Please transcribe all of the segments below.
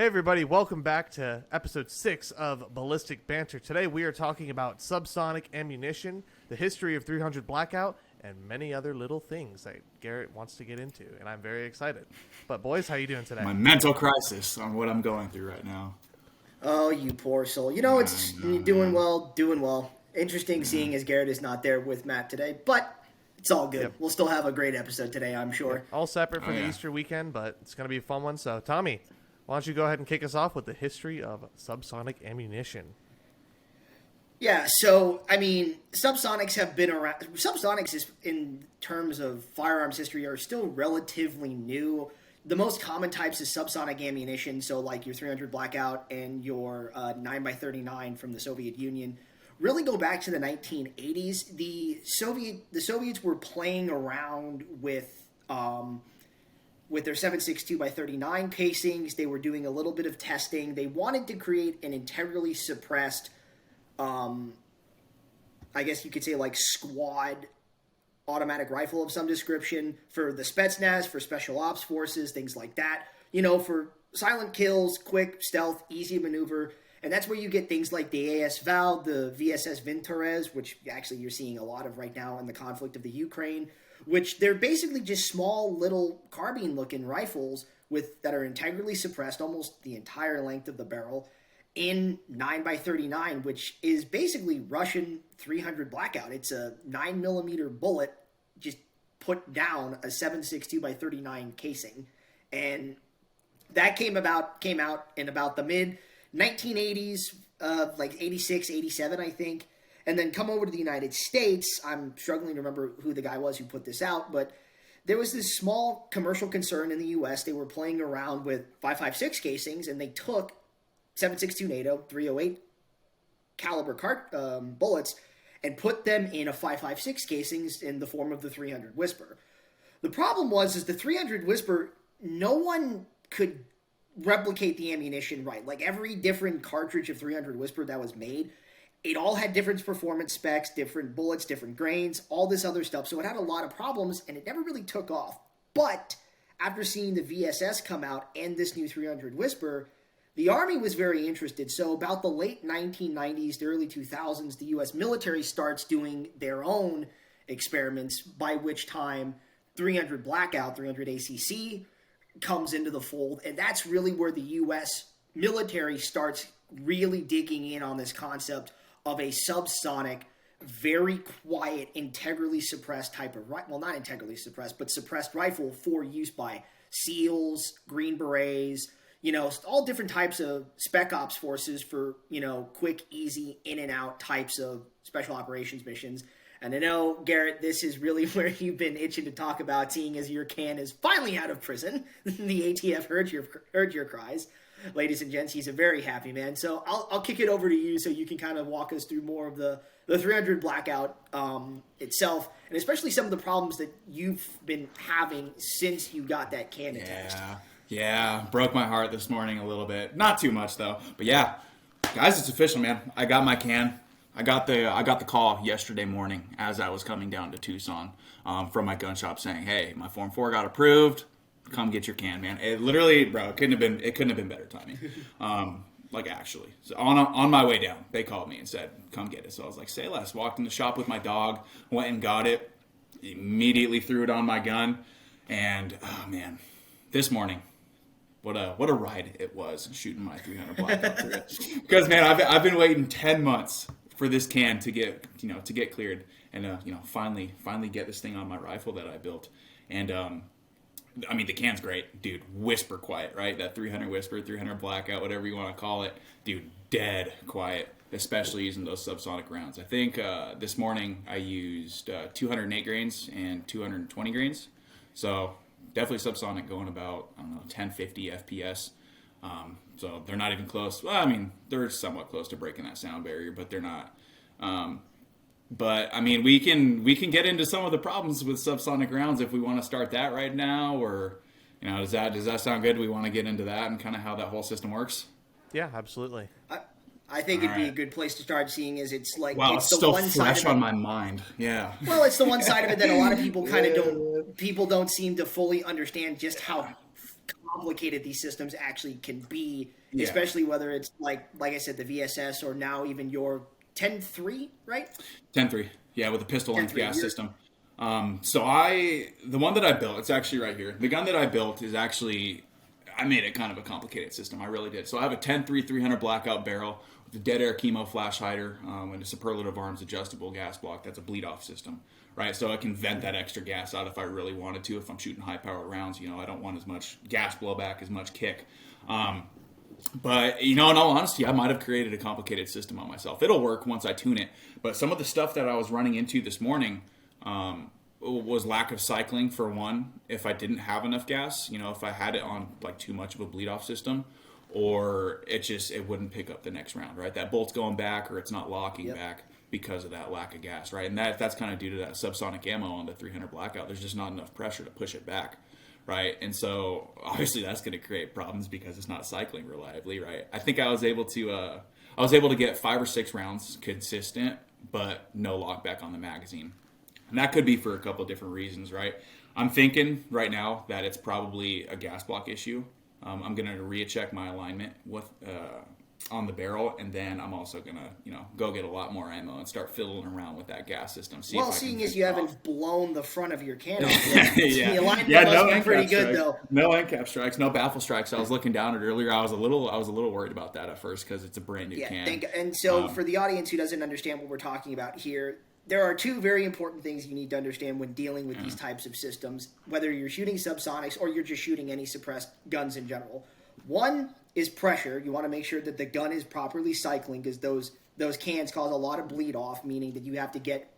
Hey everybody, welcome back to episode 6 of Ballistic Banter. Today we are talking about subsonic ammunition, the history of 300 Blackout, and many other little things that Garrett wants to get into, and I'm very excited. But boys, how you doing today? My mental crisis on what I'm going through right now. Oh, you poor soul. You know, it's doing well, doing well. Interesting seeing as Garrett is not there with Matt today, but it's all good. Yep. We'll still have a great episode today, I'm sure. Yep. All separate for the Easter weekend, but it's going to be a fun one. So, Tommy, why don't you go ahead and kick us off with the history of subsonic ammunition? Yeah, so, I mean, subsonics have been around. Subsonics, is, in terms of firearms history, are still relatively new. The most common types is subsonic ammunition, so like your 300 Blackout and your 9x39 from the Soviet Union, really go back to the 1980s. The Soviets were playing around with their 7.62x39 casings. They were doing a little bit of testing. They wanted to create an integrally suppressed, I guess you could say like squad automatic rifle of some description for the Spetsnaz, for special ops forces, things like that. You know, for silent kills, quick stealth, easy maneuver. And that's where you get things like the AS Val, the VSS Vintorez, which actually you're seeing a lot of right now in the conflict of the Ukraine, which they're basically just small little carbine-looking rifles that are integrally suppressed almost the entire length of the barrel in 9x39, which is basically Russian 300 Blackout. It's a 9mm bullet just put down a 7.62x39 casing. And that came out in about the mid-1980s, like 86, 87, I think. And then come over to the United States. I'm struggling to remember who the guy was who put this out, but there was this small commercial concern in the U.S. They were playing around with 5.56 casings, and they took 7.62 NATO 308 caliber bullets and put them in a 5.56 casings in the form of the 300 Whisper. The problem was the 300 Whisper, no one could replicate the ammunition right. Like every different cartridge of 300 Whisper that was made, it all had different performance specs, different bullets, different grains, all this other stuff. So it had a lot of problems, and it never really took off. But after seeing the VSS come out and this new 300 Whisper, the Army was very interested. So about the late 1990s to early 2000s, the U.S. military starts doing their own experiments, by which time 300 Blackout, 300 ACC comes into the fold. And that's really where the U.S. military starts really digging in on this concept of a subsonic, very quiet, integrally suppressed type of rifle. Well, not integrally suppressed, but suppressed rifle for use by SEALs, Green Berets, you know, all different types of spec ops forces for, you know, quick, easy, in and out types of special operations missions. And I know, Garrett, this is really where you've been itching to talk about, seeing as your can is finally out of prison. The ATF heard your cries. Ladies and gents, he's a very happy man. So I'll kick it over to you so you can kind of walk us through more of the 300 Blackout itself, and especially some of the problems that you've been having since you got that can attached. Yeah, broke my heart this morning a little bit. Not too much though, but yeah, guys, it's official, man. I got my can. I got the call yesterday morning as I was coming down to Tucson from my gun shop saying, "Hey, my Form 4 got approved. Come get your can, man." It literally, bro, it couldn't have been better timing. Like actually, so on my way down, they called me and said, "Come get it." So I was like, "Say less." Walked in the shop with my dog, went and got it. Immediately threw it on my gun, and oh man, this morning. What a ride it was shooting my 300 Blackout through it. Because man, I've been waiting 10 months for this can to get cleared and finally get this thing on my rifle that I built. And I mean, the can's great, dude. Whisper quiet, right? That 300 Whisper, 300 Blackout, whatever you want to call it, dude. Dead quiet, especially using those subsonic rounds. I think this morning I used 208 grains and 220 grains, so. Definitely subsonic, going about, 1050 FPS. So they're not even close. Well, I mean, they're somewhat close to breaking that sound barrier, but they're not. But I mean, we can get into some of the problems with subsonic rounds if we want to start that right now, or does that sound good? Do we want to get into that and kind of how that whole system works? Yeah, absolutely. I think it'd be a good place to start, seeing as it's like it's the still one fresh side of it. On my mind. Yeah. Well, it's the one side of it that a lot of people kind of don't seem to fully understand just how complicated these systems actually can be, Yeah. especially whether it's like I said, the VSS or now even your 10-3, right? 10-3, yeah, with a pistol length 10-3, gas you're- system. The one that I built, it's actually right here. The gun that I built is actually, I made it kind of a complicated system. I really did. So I have a 10-3 300 blackout barrel with a dead air chemo flash hider and a superlative arms adjustable gas block. That's a bleed off system, right? So I can vent that extra gas out if I really wanted to. If I'm shooting high power rounds, I don't want as much gas blowback, as much kick. But, in all honesty, I might have created a complicated system on myself. It'll work once I tune it. But some of the stuff that I was running into this morning was lack of cycling, for one, if I didn't have enough gas, if I had it on like too much of a bleed off system, or it wouldn't pick up the next round, right? That bolt's going back or it's not locking back because of that lack of gas, right? And that's kind of due to that subsonic ammo on the 300 blackout. There's just not enough pressure to push it back. Right. And so obviously that's going to create problems because it's not cycling reliably. Right. I think I was able to get 5 or 6 rounds consistent, but no lockback on the magazine. And that could be for a couple of different reasons. Right. I'm thinking right now that it's probably a gas block issue. I'm going to recheck my alignment on the barrel, and then I'm also going to, go get a lot more ammo and start fiddling around with that gas system. Seeing as you haven't blown the front of your can off yet, yeah. the alignment No must be end pretty cap good, strikes. though. No end cap strikes, no baffle strikes. I was looking down at it earlier. I was a little worried about that at first because it's a brand new can. And so for the audience who doesn't understand what we're talking about here, there are 2 very important things you need to understand when dealing with these types of systems, whether you're shooting subsonics or you're just shooting any suppressed guns in general. One is pressure. You want to make sure that the gun is properly cycling, because those cans cause a lot of bleed off, meaning that you have to get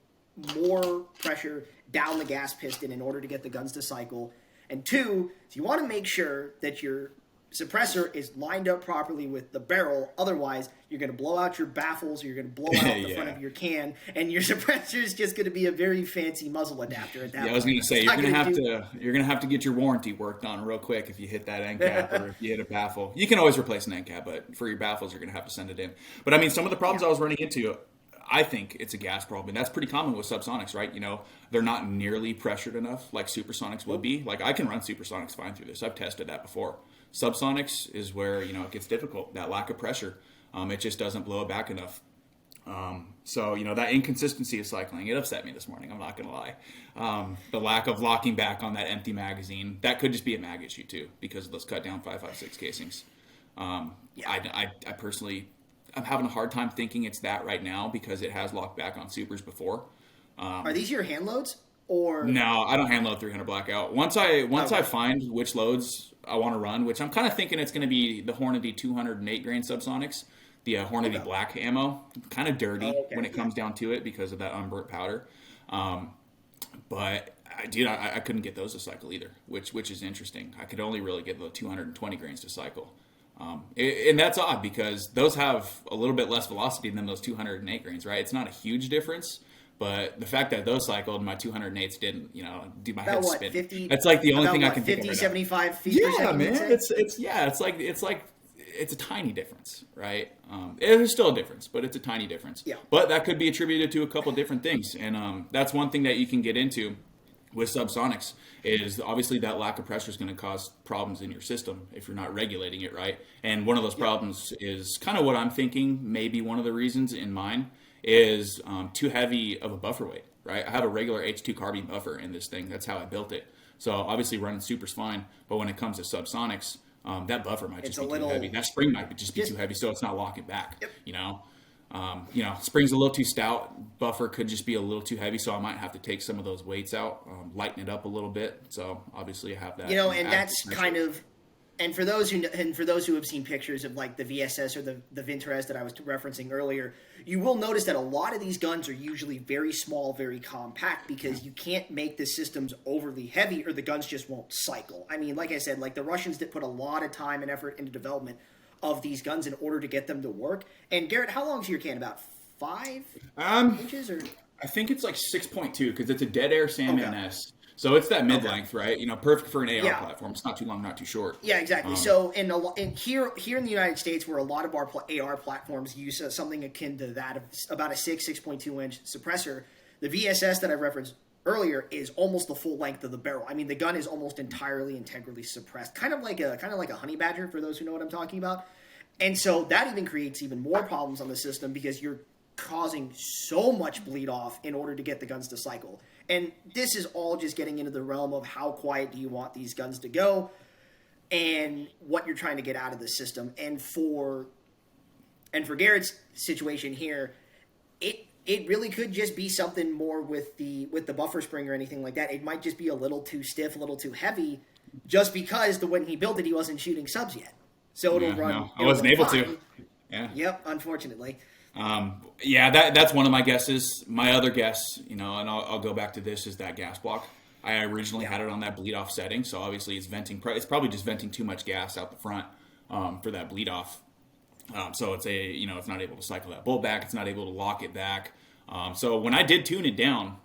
more pressure down the gas piston in order to get the guns to cycle. And 2, is you want to make sure that your suppressor is lined up properly with the barrel. Otherwise, you're going to blow out your baffles, or you're going to blow out the front of your can, and your suppressor is just going to be a very fancy muzzle adapter at that point. I was going to say you're going to have to get your warranty worked on real quick if you hit that end cap or if you hit a baffle. You can always replace an end cap, but for your baffles, you're going to have to send it in. But I mean, some of the problems I was running into, I think it's a gas problem. And that's pretty common with subsonics, right? They're not nearly pressured enough like supersonics would be. Like, I can run supersonics fine through this. I've tested that before. Subsonics is where, it gets difficult. That lack of pressure. It just doesn't blow it back enough. So, that inconsistency of cycling, it upset me this morning. I'm not going to lie. The lack of locking back on that empty magazine, that could just be a mag issue too, because of those cut down 5.56 casings. I personally, I'm having a hard time thinking it's that right now because it has locked back on supers before. Are these your hand loads? Or no, I don't hand load 300 blackout. Once I find which loads I want to run, which I'm kind of thinking it's going to be the Hornady 208 grain subsonics, the Hornady black ammo, kind of dirty when it comes down to it because of that unburnt powder. But I couldn't get those to cycle either, which is interesting. I could only really get the 220 grains to cycle. And that's odd because those have a little bit less velocity than those 208 grains, right? It's not a huge difference. But the fact that those cycled and my 208s didn't, do my head spin. 50, that's like the only thing I can 50, think of. 75 feet. Yeah, man. It's a tiny difference, right? There's still a difference, but it's a tiny difference. Yeah. But that could be attributed to a couple different things, and that's one thing that you can get into with subsonics is obviously that lack of pressure is going to cause problems in your system if you're not regulating it right. And one of those problems is kind of what I'm thinking. Maybe one of the reasons in mine is too heavy of a buffer weight, right? I have a regular H2 carbine buffer in this thing. That's how I built it. So obviously running super's fine, but when it comes to subsonics, that buffer might just be too heavy. That spring might just be too heavy, so it's not locking back. Yep. Spring's a little too stout. Buffer could just be a little too heavy, so I might have to take some of those weights out, lighten it up a little bit. So obviously I have that. And that's kind of. And for those who have seen pictures of like the VSS or the Vintorez that I was referencing earlier, you will notice that a lot of these guns are usually very small, very compact, because you can't make the systems overly heavy or the guns just won't cycle. I mean, like I said, like the Russians did put a lot of time and effort into development of these guns in order to get them to work. And Garrett, how long is your can? About 5 inches? Or I think it's like 6.2 because it's a dead air Sandman S. So it's that mid-length, right? Perfect for an AR platform. It's not too long, not too short. Yeah, exactly. So here in the United States, where a lot of our AR platforms use something akin to that, of about a 6.2 inch suppressor, the VSS that I referenced earlier, is almost the full length of the barrel. I mean, the gun is almost entirely integrally suppressed, kind of like a honey badger, for those who know what I'm talking about. And so that even creates even more problems on the system because you're causing so much bleed off in order to get the guns to cycle. And this is all just getting into the realm of how quiet do you want these guns to go and what you're trying to get out of the system. And for Garrett's situation here, it really could just be something more with the buffer spring or anything like that. It might just be a little too stiff, a little too heavy, just because when he built it, he wasn't shooting subs yet. So it'll run. No, I wasn't able to. Yeah. Yep. Unfortunately. That's one of my guesses. My other guess, and I'll go back to this, is that gas block. I originally had it on that bleed off setting, so obviously it's venting. It's probably just venting too much gas out the front for that bleed off. So it's it's not able to cycle that bolt back. It's not able to lock it back. So when I did tune it down,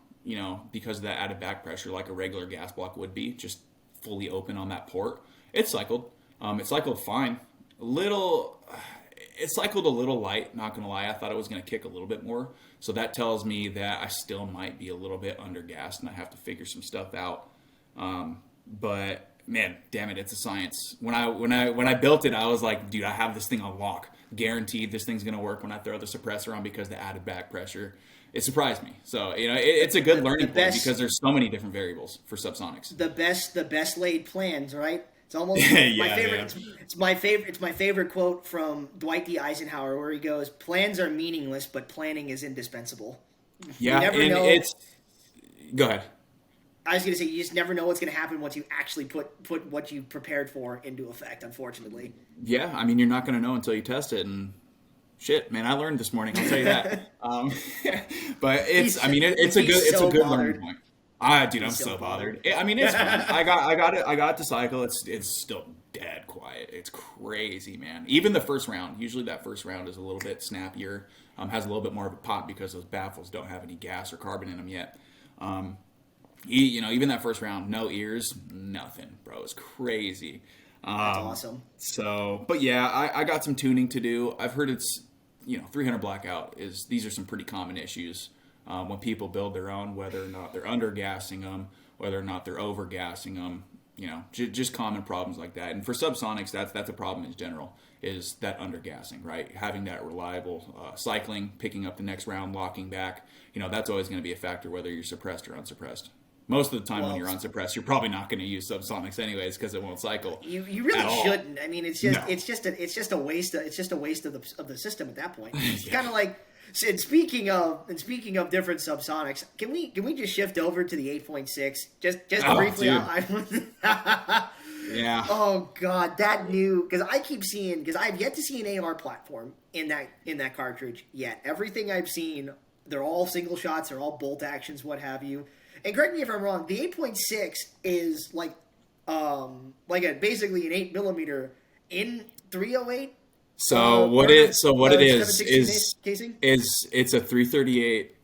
because of that added back pressure, like a regular gas block would be, just fully open on that port, it cycled. It cycled fine. It cycled a little light, not going to lie. I thought it was going to kick a little bit more. So that tells me that I still might be a little bit under gassed and I have to figure some stuff out. But man, damn it, it's a science. When I built it, I was like, dude, I have this thing on lock. Guaranteed this thing's going to work when I throw the suppressor on because the added back pressure. It surprised me. So, it's a good learning point because there's so many different variables for subsonics. The best laid plans, right? It's almost my favorite. Yeah. It's my favorite. It's my favorite quote from Dwight D. Eisenhower, where he goes, "Plans are meaningless, but planning is indispensable." Yeah, you never and know. Go ahead. I was going to say, you just never know what's going to happen once you actually put what you prepared for into effect. Unfortunately. Yeah, I mean, you're not going to know until you test it, and shit, man, I learned this morning. I'll tell you that. But it's a good learning point. Dude, I'm so bothered. I mean, it's fine. I got it to cycle. It's still dead quiet. It's crazy, man. Even the first round. Usually that first round is a little bit snappier. Has a little bit more of a pop because those baffles don't have any gas or carbon in them yet. Even that first round, no ears, nothing, bro. It's crazy. That's awesome. So, but yeah, I got some tuning to do. I've heard it's 300 blackout these are some pretty common issues. When people build their own, whether or not they're under-gassing them, whether or not they're over-gassing them, just common problems like that. And for subsonics, that's a problem in general, is that under-gassing, right? Having that reliable cycling, picking up the next round, locking back, that's always going to be a factor whether you're suppressed or unsuppressed. Most of the time when you're unsuppressed, you're probably not going to use subsonics anyways because it won't cycle. You really shouldn't. I mean, it's just a waste of the system at that point. It's kind of like. And speaking of different subsonics, can we just shift over to the 8.6 just briefly? Yeah. Oh God, that new, because I keep seeing, because I've yet to see an AR platform in that cartridge yet. Everything I've seen, they're all single shots, they're all bolt actions, what have you. And correct me if I'm wrong, the 8.6 is basically an 8mm in 308. What it is it's a 338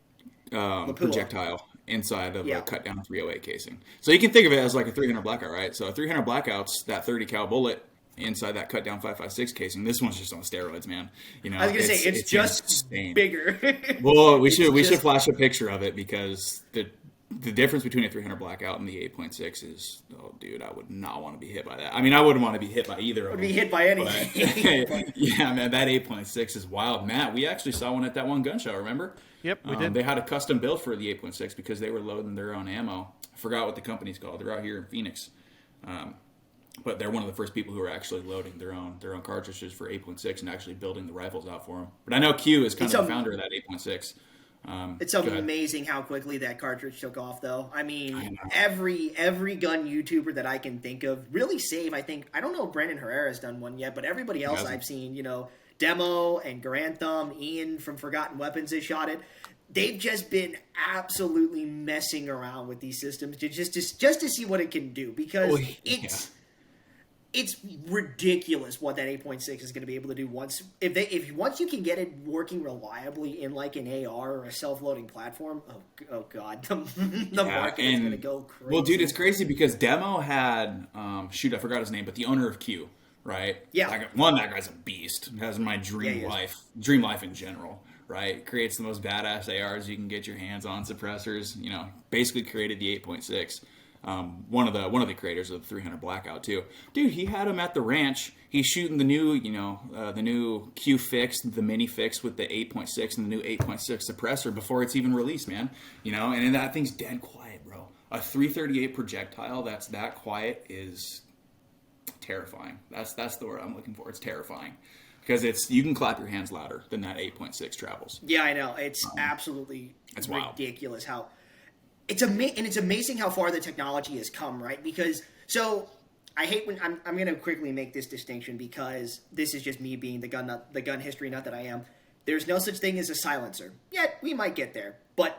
projectile inside of a cut down 308 casing. So you can think of it as like a 300 blackout, right? So a 300 blackout's that 30 cal bullet inside that cut down 5.56 casing. This one's just on steroids, man. I was gonna say it's just insane. Bigger. Well, we should flash a picture of it because the difference between a 300 blackout and the 8.6 is, oh, dude, I would not want to be hit by that. I mean, I wouldn't want to be hit by either of them. Would be hit by anything. Yeah, man, that 8.6 is wild. Matt, we actually saw one at that one gun show, remember? Yep, we did. They had a custom build for the 8.6 because they were loading their own ammo. I forgot what the company's called. They're out here in Phoenix. But they're one of the first people who are actually loading their own cartridges for 8.6 and actually building the rifles out for them. But I know Q is kind of the founder of that 8.6. It's amazing how quickly that cartridge took off, though. I mean, every gun YouTuber that I can think of, really save. I don't know if Brandon Herrera's done one yet, but everybody else I've seen, Demo and Garantham, Ian from Forgotten Weapons has shot it. They've just been absolutely messing around with these systems just to see what it can do, because it's ridiculous what that 8.6 is going to be able to do once you can get it working reliably in like an AR or a self-loading platform. Oh God, the market is going to go crazy. Well, dude, it's crazy because Demo had I forgot his name, but the owner of Q, right? Yeah. That guy's a beast. Has my dream life in general, right? Creates the most badass ARs you can get your hands on, suppressors. You know, basically created the 8.6. One of the creators of the 300 Blackout too. Dude, he had him at the ranch. He's shooting the new, the new Q fix, the mini fix with the 8.6 and the new 8.6 suppressor before it's even released, man. And that thing's dead quiet, bro. A 338 projectile that's that quiet is terrifying. That's the word I'm looking for. It's terrifying. Because you can clap your hands louder than that 8.6 travels. Yeah, I know. It's absolutely ridiculous how it's amazing how far the technology has come, right? Because I hate when I'm going to quickly make this distinction because this is just me being the gun history nut that I am. There's no such thing as a silencer. Yet we might get there, but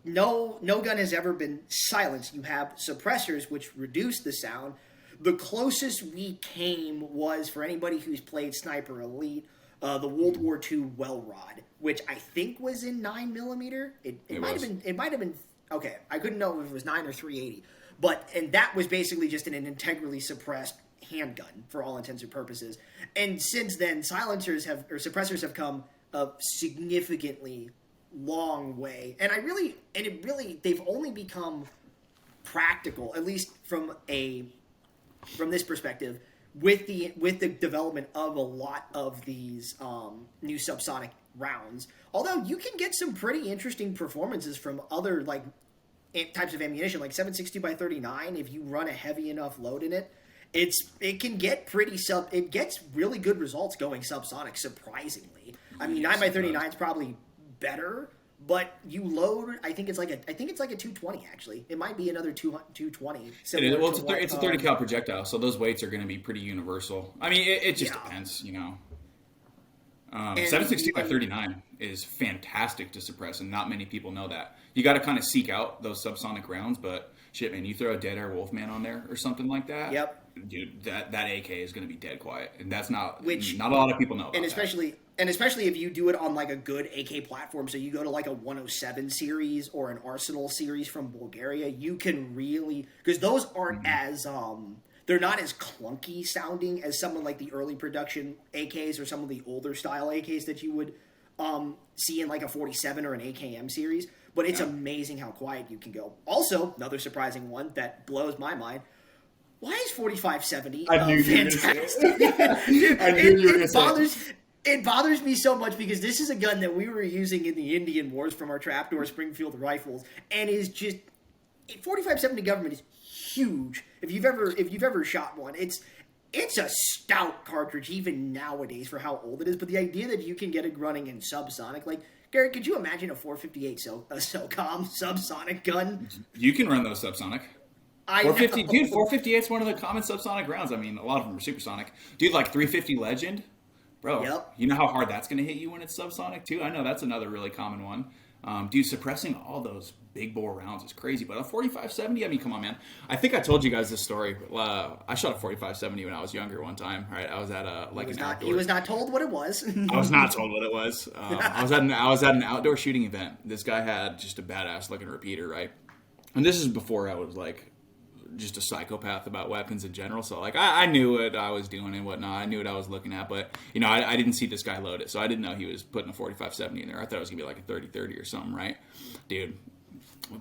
no gun has ever been silenced. You have suppressors which reduce the sound. The closest we came was, for anybody who's played Sniper Elite, the World War II well rod, which I think was in 9mm. It might have been. Okay, I couldn't know if it was 9 or 380, and that was basically just an integrally suppressed handgun for all intents and purposes. And since then, suppressors have come a significantly long way, and they've only become practical, at least from this perspective, with the development of a lot of these new subsonic rounds. Although you can get some pretty interesting performances from other types of ammunition, like 7.62x39. If you run a heavy enough load in it, it can get it gets really good results going subsonic. Surprisingly, I mean 9x39 is probably better. But you load, I think it's like a 220 actually. It might be another 220. It's a 30 cal projectile, so those weights are going to be pretty universal. I mean, it just depends, 7.62x39 is fantastic to suppress, and not many people know that. You got to kind of seek out those subsonic rounds, but shit, man, you throw a Dead Air Wolfman on there or something like that. Yep. Dude, that AK is going to be dead quiet, and that's not a lot of people know about And especially if you do it on a good AK platform, so you go to a 107 series or an Arsenal series from Bulgaria, you can really, because those aren't as they're not as clunky sounding as some of the early production AKs or some of the older style AKs that you would see in a 47 or an AKM series. But it's amazing how quiet you can go. Also, another surprising one that blows my mind. Why is 4570 fantastic? It bothers me so much because this is a gun that we were using in the Indian Wars from our Trapdoor Springfield rifles, and is just 4570 government is huge. If you've ever shot one, it's a stout cartridge even nowadays for how old it is. But the idea that you can get it running in subsonic, Garrett, could you imagine a 458 SOCOM subsonic gun? You can run those subsonic. 450, dude. 458 is one of the common subsonic rounds. I mean, a lot of them are supersonic. Dude, 350 Legend. Bro, yep. You know how hard that's going to hit you when it's subsonic, too? I know that's another really common one. Dude, suppressing all those big bore rounds is crazy. But a 4570, I mean, come on, man. I think I told you guys this story. I shot a 4570 when I was younger one time. Right? I was at He was not told what it was. I was not told what it was. I was at an outdoor shooting event. This guy had just a badass looking repeater, right? And this is before I was just a psychopath about weapons in general. So I knew what I was doing and whatnot. I knew what I was looking at, but I didn't see this guy load it. So I didn't know he was putting a 4570 in there. I thought it was gonna be a 30-30 or something, right? Dude,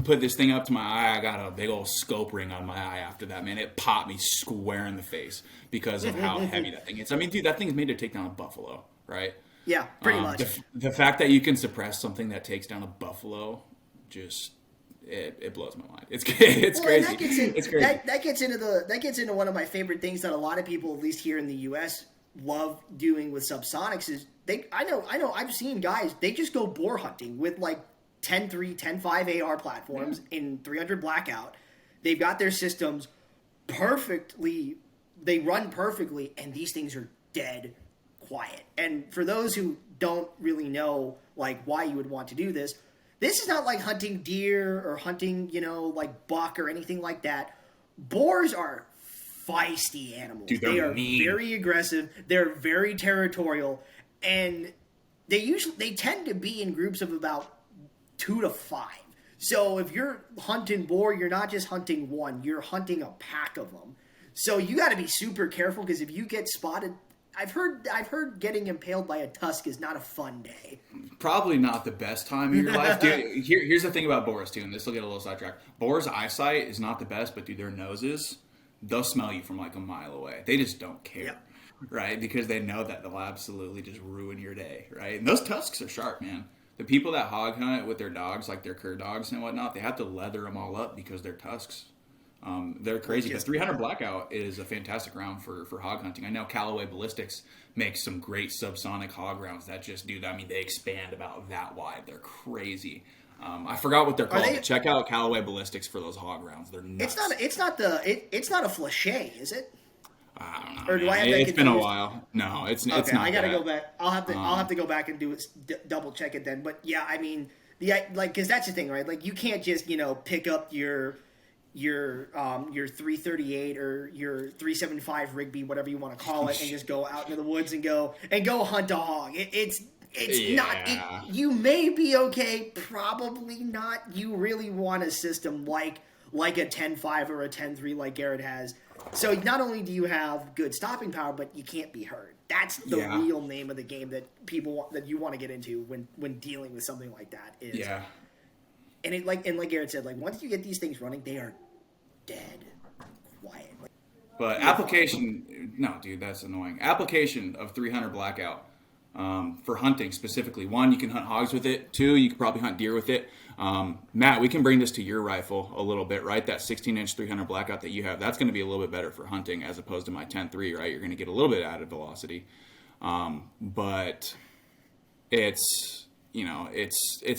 put this thing up to my eye. I got a big old scope ring on my eye after that, man. It popped me square in the face because of how heavy that thing is. I mean, dude, that thing's made to take down a buffalo, right? Yeah, pretty much. The fact that you can suppress something that takes down a buffalo just it blows my mind. It's crazy. It's crazy. That gets into one of my favorite things that a lot of people, at least here in the U.S., love doing with subsonics. Is I know I've seen guys, they just go boar hunting with 10.3, 10.5 AR platforms in 300 Blackout. They've got their systems perfectly. They run perfectly, and these things are dead quiet. And for those who don't really know why you would want to do this. This is not like hunting deer or hunting, buck or anything like that. Boars are feisty animals. Dude, they are mean. Very aggressive. They're very territorial, and they tend to be in groups of about 2 to 5. So if you're hunting boar, you're not just hunting one; you're hunting a pack of them. So you got to be super careful because if you get spotted I've heard getting impaled by a tusk is not a fun day. Probably not the best time of your life, dude. Here's the thing about boars too, and this will get a little sidetracked. Boars' eyesight is not the best, but dude, their noses, they'll smell you from like a mile away. They just don't care, Yep. right? Because they know that they'll absolutely just ruin your day, right? And those tusks are sharp, man. The people that hog hunt with their dogs, like their cur dogs and whatnot, they have to leather them all up because they're tusks. They're crazy. But 300 Blackout is a fantastic round for hog hunting. I know Callaway Ballistics makes some great subsonic hog rounds that just do that. I mean, they expand about that wide. They're crazy. I forgot what they're called. But check out Callaway Ballistics for those hog rounds. They're nuts. It's not a flachet, is it? I don't know. Or do I have It's that been a confused? while. No, it's Okay, not. I gotta that. go back. I'll have to go back and do it, double check it then. But yeah, I mean, because that's the thing, right? Like you can't just pick up your 338 or your 375 Rigby, whatever you want to call it, and just go out into the woods and go hunt a hog. It's not. You may be okay, probably not. You really want a system like a 10-5 or a 10-3 like Garrett has. So not only do you have good stopping power, but you can't be hurt. That's the real name of the game that you want to get into when dealing with something like that. And like Garrett said, like once you get these things running, they are dead quiet. But application, no, dude, that's annoying. Application of 300 Blackout for hunting specifically. One, you can hunt hogs with it. Two, you can probably hunt deer with it. Matt, we can bring this to your rifle a little bit, right? That 16-inch 300 Blackout that you have, that's going to be a little bit better for hunting as opposed to my 10-3, right? You're going to get a little bit added velocity. But it's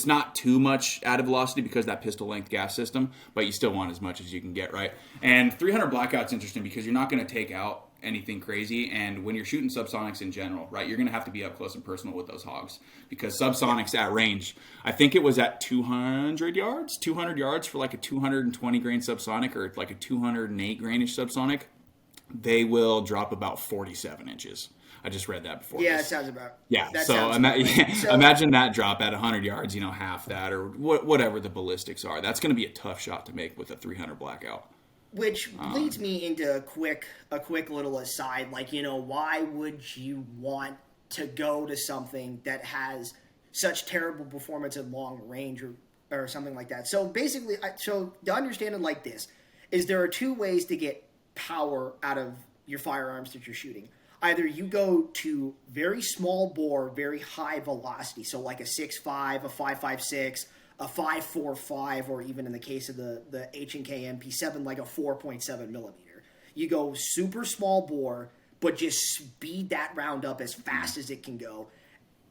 not too much added velocity because that pistol length gas system, but you still want as much as you can get, right? And 300 Blackout's interesting because you're not going to take out anything crazy, and when you're shooting subsonics in general, right, you're going to have to be up close and personal with those hogs because subsonics at range, I think it was at 200 yards for like a 220 grain subsonic or like a 208 grainish subsonic, they will drop about 47 inches. I just read that before. Yeah, it sounds about. Yeah, that so, sounds about right. So imagine that drop at 100 yards, half that or whatever the ballistics are. That's going to be a tough shot to make with a 300 Blackout. Which leads me into a quick little aside. Like, why would you want to go to something that has such terrible performance at long range or something like that? So basically, to understand it like this, is there are two ways to get power out of your firearms that you're shooting. Either you go to very small bore, very high velocity, so like a 6.5, a 5.56, a 5.45, or even in the case of the H&K MP7, like a 4.7 millimeter. You go super small bore, but just speed that round up as fast as it can go.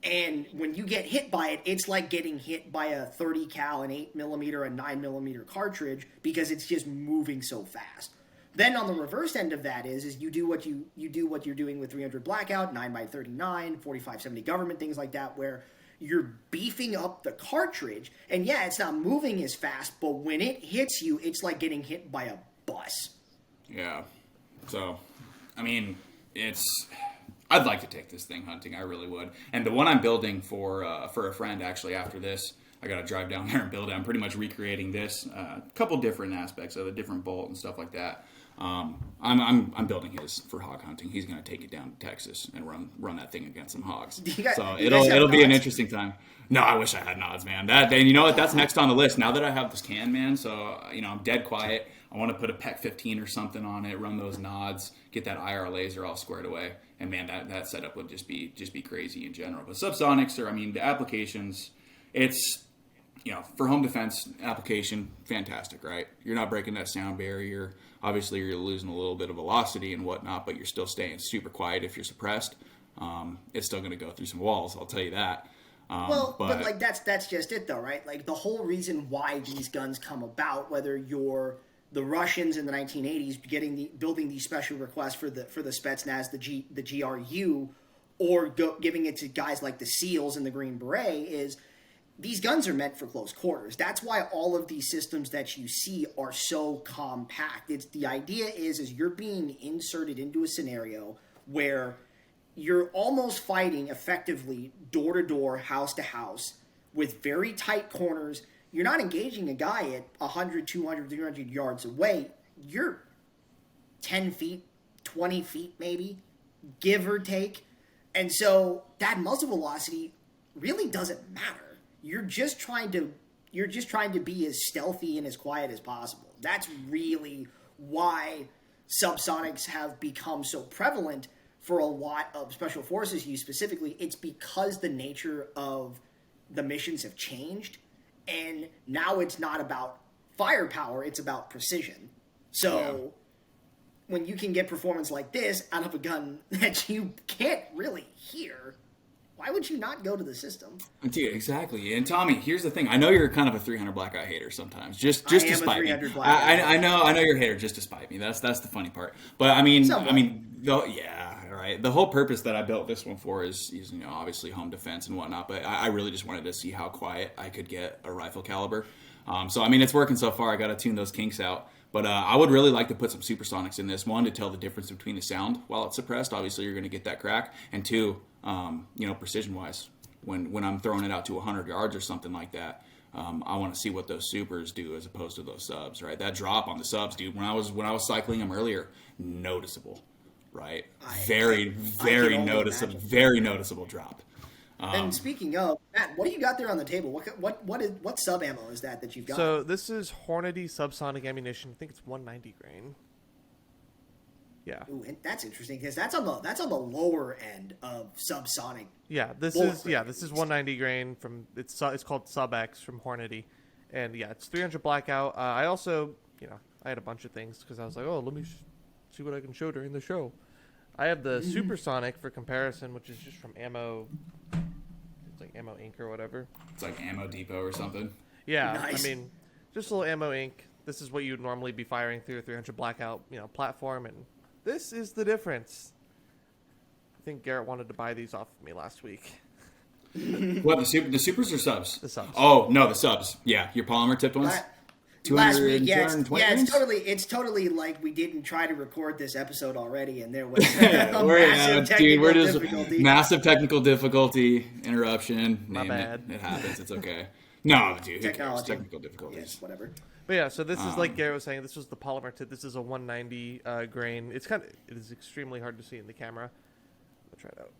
And when you get hit by it, it's like getting hit by a 30 cal, an 8 millimeter, a 9 millimeter cartridge because it's just moving so fast. Then on the reverse end of that is you do what you're doing with 300 Blackout, 9x39, 4570 government, things like that, where you're beefing up the cartridge, and yeah, it's not moving as fast, but when it hits you, it's like getting hit by a bus. Yeah. So, I mean, I'd like to take this thing hunting. I really would. And the one I'm building for a friend, actually, after this, I got to drive down there and build it. I'm pretty much recreating this, a couple different aspects of a different bolt and stuff like that. I'm building his for hog hunting. He's going to take it down to Texas and run that thing against some hogs. So it'll be an interesting time. No, I wish I had nods, man. And you know what? That's next on the list. Now that I have this can, man. So I'm dead quiet. I want to put a PEC 15 or something on it. Run those nods. Get that IR laser all squared away. And man, that setup would just be crazy in general. But subsonics the applications. It's for home defense application, fantastic, right? You're not breaking that sound barrier. Obviously, you're losing a little bit of velocity and whatnot, but you're still staying super quiet if you're suppressed. It's still going to go through some walls, I'll tell you that. But like that's just it, though, right? Like the whole reason why these guns come about, whether you're the Russians in the 1980s building these special requests for the Spetsnaz, the GRU, or giving it to guys like the SEALs and the Green Beret is. These guns are meant for close quarters. That's why all of these systems that you see are so compact. The idea is you're being inserted into a scenario where you're almost fighting effectively door to door, house to house with very tight corners. You're not engaging a guy at 100, 200, 300 yards away. You're 10 feet, 20 feet maybe. give or take. And so that muzzle velocity really doesn't matter. You're just trying to be as stealthy and as quiet as possible. That's really why subsonics have become so prevalent for a lot of special forces use specifically. It's because the nature of the missions have changed, and now it's not about firepower, it's about precision. So when you can get performance like this out of a gun that you can't really hear, why would you not go to the system? Dude, exactly. And Tommy, here's the thing. I know you're kind of a 300 blackout hater sometimes. Just to spite me. I know you're a hater just to spite me. That's the funny part. But the whole purpose that I built this one for is obviously home defense and whatnot. But I really just wanted to see how quiet I could get a rifle caliber. So it's working so far. I got to tune those kinks out. But I would really like to put some supersonics in this. One, to tell the difference between the sound while it's suppressed. Obviously, you're going to get that crack. And two, precision-wise, when I'm throwing it out to 100 yards or something like that, I want to see what those supers do as opposed to those subs, right? That drop on the subs, dude. When I was cycling them earlier, noticeable, right? Very noticeable drop. And speaking of Matt, what do you got there on the table? What sub ammo is that you've got? So this is Hornady subsonic ammunition. I think it's 190 grain. Yeah. Ooh, and that's interesting because that's on the lower end of subsonic. Yeah, this is 190 grain from it's called Sub X from Hornady, and yeah, it's 300 blackout. I also I had a bunch of things because I was like, oh, let me see what I can show during the show. I have the Supersonic for comparison, which is just from Ammo. It's like Ammo Inc. or whatever. It's like Ammo Depot or something. Yeah, nice. Just a little Ammo Inc. This is what you'd normally be firing through a 300 blackout, platform, and this is the difference. I think Garrett wanted to buy these off of me last week. What, the supers or subs? The subs. Oh no, the subs. Yeah, your polymer tipped ones. Last week, it's totally like we didn't try to record this episode already, and there was massive technical difficulty, interruption. My bad. It happens. It's okay. No, dude, technical difficulties. Yes, whatever. But yeah, so this is like Garrett was saying. This was the polymer tip. This is a 190 grain. It is extremely hard to see in the camera. I'll try it out.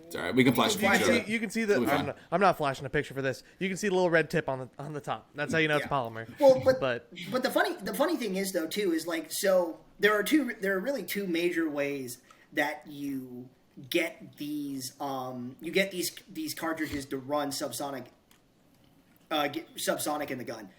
It's all right. We can flash a picture. You can see the. I'm not flashing a picture for this. You can see the little red tip on the top. That's how you know it's polymer. Well, but the funny thing is though too is like so there are really two major ways that you get these these cartridges to run subsonic in the gun.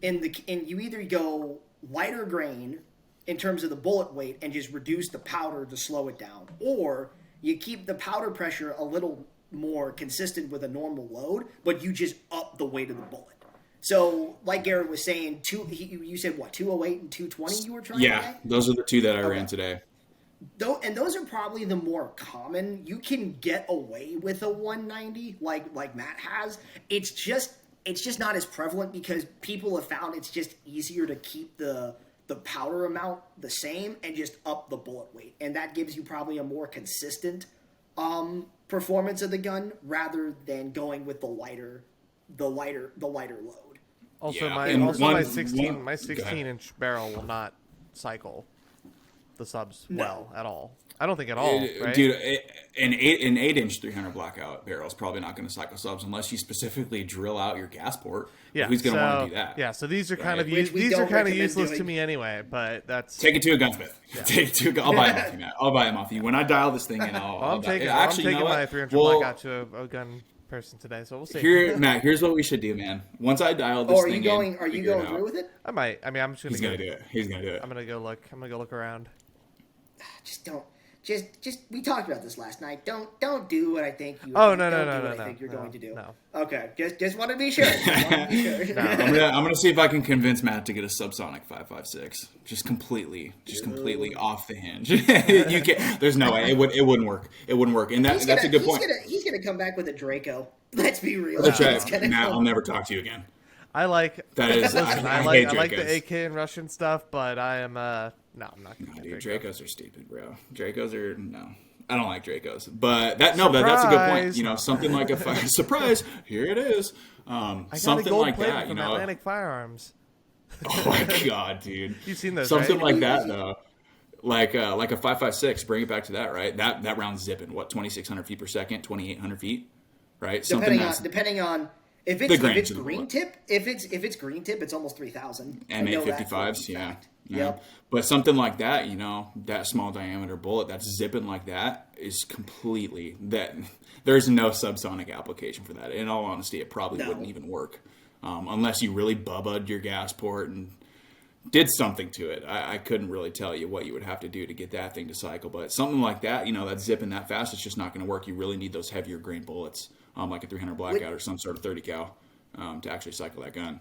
And you either go lighter grain in terms of the bullet weight and just reduce the powder to slow it down, or you keep the powder pressure a little more consistent with a normal load, but you just up the weight of the bullet. So, like Garrett was saying, you said what, 208 and 220 you were trying? Yeah, those are the two that I ran today. And those are probably the more common. You can get away with a 190 like Matt has. It's just not as prevalent because people have found it's just easier to keep the powder amount the same and just up the bullet weight, and that gives you probably a more consistent performance of the gun rather than going with the lighter load. Also, my 16-inch barrel will not cycle the subs well at all. I don't think at all, right? Dude, an 8-inch 300 blackout barrel is probably not going to cycle subs unless you specifically drill out your gas port. Yeah, who's going to want to do that? Yeah, so these are kind of useless to me anyway. But that's take it to a gunsmith. Yeah. Take it to I'll buy them off you, Matt. I'll buy them off you when I dial this thing in. I'm taking my 300 blackout to a gun person today, so we'll see. Matt, here's what we should do, man. Once I dial this thing in, are you going through with it? I might. I'm just gonna. He's gonna do it. I'm gonna go look around. Just don't. Just we talked about this last night. Don't do what I think you. Oh no. I think you're going to do. No. Okay, just want to be sure. I'm gonna see if I can convince Matt to get a Subsonic 5.56. Just completely off the hinge. You can't. There's no way. It wouldn't work. It wouldn't work. And that's a good point. He's gonna come back with a Draco. Let's be real. That's right. Matt, I'll never talk to you again. I like that. Is I like the AK and Russian stuff, but I am no, I'm not gonna dude, Dracos are stupid, bro. Dracos are no. I don't like Dracos. But that's a good point. You know, something like a surprise, here it is. Something like that, you know. Atlantic Firearms. Oh my god, dude. You've seen those, something right? like that though. like a 5.56. Bring it back to that, right? That round's zipping what 2,600 feet per second, 2,800 feet, right? Depending on if it's green tip, if it's green tip, it's almost 3,000. M855s, yeah. Yep. But something like that, that small diameter bullet that's zipping like that is completely that. There's no subsonic application for that. In all honesty, it probably wouldn't even work unless you really bubbaed your gas port and did something to it. I couldn't really tell you what you would have to do to get that thing to cycle. But something like that, that's zipping that fast, it's just not going to work. You really need those heavier grain bullets, like a 300 Blackout or some sort of 30 cal, to actually cycle that gun.